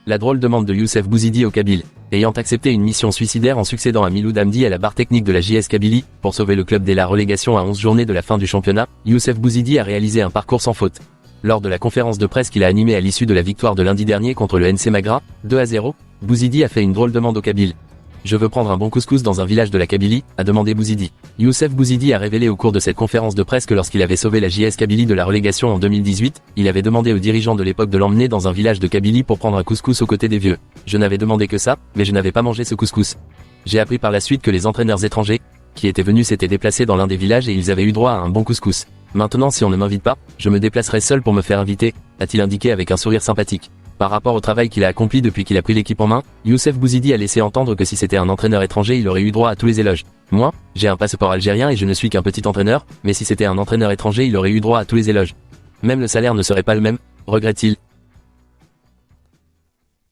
La drôle demande de Youssef Bouzidi au Kabyles. Ayant accepté une mission suicidaire en succédant à Miloud Hamdi à la barre technique de la JS Kabylie, pour sauver le club dès la relégation à 11 journées de la fin du championnat, Youssef Bouzidi a réalisé un parcours sans faute. Lors de la conférence de presse qu'il a animée à l'issue de la victoire de lundi dernier contre le NC Magra, 2-0, Bouzidi a fait une drôle demande au Kabyles. Je veux prendre un bon couscous dans un village de la Kabylie, a demandé Bouzidi. Youssef Bouzidi a révélé au cours de cette conférence de presse que lorsqu'il avait sauvé la JS Kabylie de la relégation en 2018, il avait demandé aux dirigeants de l'époque de l'emmener dans un village de Kabylie pour prendre un couscous aux côtés des vieux. Je n'avais demandé que ça, mais je n'avais pas mangé ce couscous. J'ai appris par la suite que les entraîneurs étrangers, qui étaient venus s'étaient déplacés dans l'un des villages et ils avaient eu droit à un bon couscous. Maintenant si on ne m'invite pas, je me déplacerai seul pour me faire inviter, a-t-il indiqué avec un sourire sympathique. Par rapport au travail qu'il a accompli depuis qu'il a pris l'équipe en main, Youssef Bouzidi a laissé entendre que si c'était un entraîneur étranger il aurait eu droit à tous les éloges. Moi, j'ai un passeport algérien et je ne suis qu'un petit entraîneur, mais si c'était un entraîneur étranger il aurait eu droit à tous les éloges. Même le salaire ne serait pas le même, regrette-t-il.